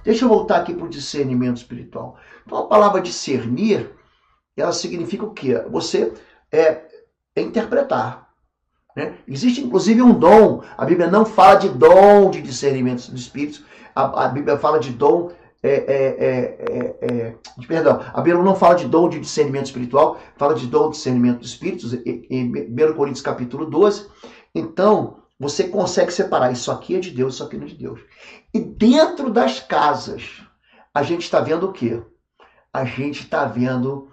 Deixa eu voltar aqui para o discernimento espiritual. Então a palavra discernir, ela significa o quê? Você interpretar. Né? Existe inclusive um dom. A Bíblia não fala de dom de discernimento dos espíritos. A Bíblia fala de dom. Perdão, a Bíblia não fala de dom de discernimento espiritual, fala de dom de discernimento dos espíritos, em 1 Coríntios capítulo 12. Então, você consegue separar isso aqui é de Deus, isso aqui não é de Deus. E dentro das casas, a gente está vendo o quê? A gente está vendo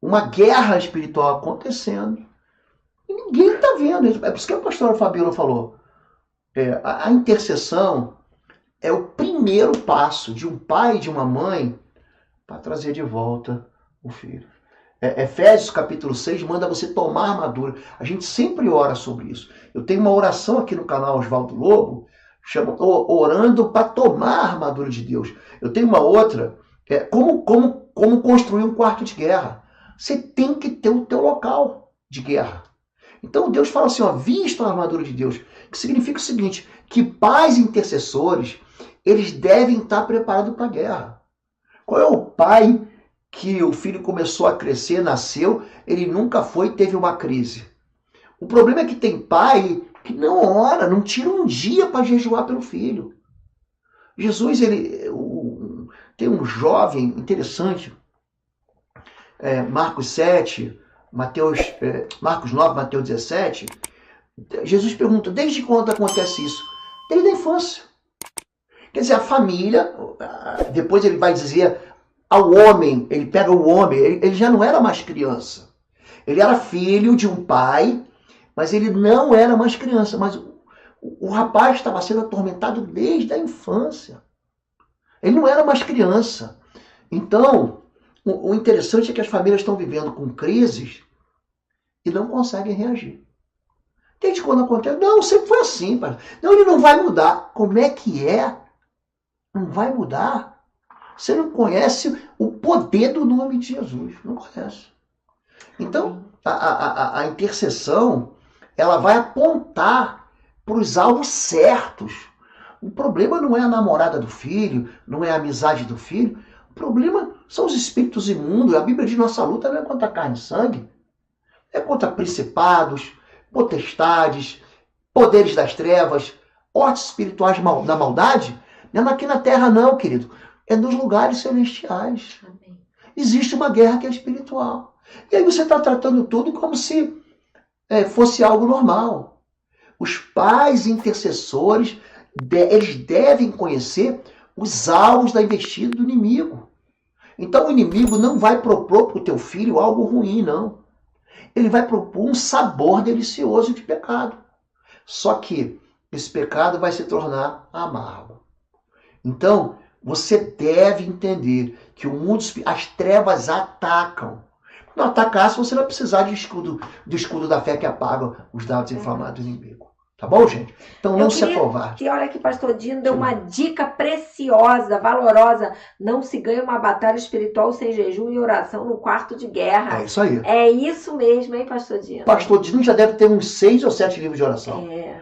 uma guerra espiritual acontecendo. E ninguém está vendo isso. É por isso que a pastora Fabíola falou. A intercessão é o primeiro passo de um pai e de uma mãe para trazer de volta o filho. Efésios capítulo 6 manda você tomar armadura. A gente sempre ora sobre isso. Eu tenho uma oração aqui no canal Oswaldo Lobo, chama orando para tomar a armadura de Deus. Eu tenho uma outra, como construir um quarto de guerra. Você tem que ter o teu local de guerra. Então Deus fala assim, vista a armadura de Deus, que significa o seguinte, que pais intercessores, eles devem estar preparados para a guerra. Qual é o pai que o filho começou a crescer, nasceu, ele nunca teve uma crise? O problema é que tem pai que não ora, não tira um dia para jejuar pelo filho. Jesus, tem um jovem interessante, Marcos 7, Marcos 9, Mateus 17, Jesus pergunta, desde quando acontece isso? Desde a infância. Quer dizer, a família, depois ele vai dizer ao homem, ele pega o homem, ele já não era mais criança. Ele era filho de um pai, mas ele não era mais criança. Mas o rapaz estava sendo atormentado desde a infância. Ele não era mais criança. Então, o interessante é que as famílias estão vivendo com crises e não conseguem reagir. Desde quando acontece? Não, sempre foi assim. Pai. Não, ele não vai mudar. Como é que é? Não vai mudar? Você não conhece o poder do nome de Jesus. Não conhece. Então, a intercessão, ela vai apontar para os alvos certos. O problema não é a namorada do filho, não é a amizade do filho. O problema são os espíritos imundos. A Bíblia diz que nossa luta não é contra carne e sangue. É contra principados, potestades, poderes das trevas, hortes espirituais da maldade. Não é aqui na terra não, querido. É nos lugares celestiais. Amém. Existe uma guerra que é espiritual. E aí você está tratando tudo como se fosse algo normal. Os pais intercessores, eles devem conhecer os alvos da investida do inimigo. Então o inimigo não vai propor para o teu filho algo ruim, não. Ele vai propor um sabor delicioso de pecado. Só que esse pecado vai se tornar amargo. Então, você deve entender que o mundo, as trevas atacam. Não atacasse, você vai precisar do escudo da fé que apaga os dardos inflamados do inimigo. Tá bom, gente? Então não se acovarde. E olha que pastor Dino deu uma dica preciosa, valorosa. Não se ganha uma batalha espiritual sem jejum e oração no quarto de guerra. É isso aí. É isso mesmo, hein, pastor Dino? Pastor Dino já deve ter uns 6 ou 7 livros de oração.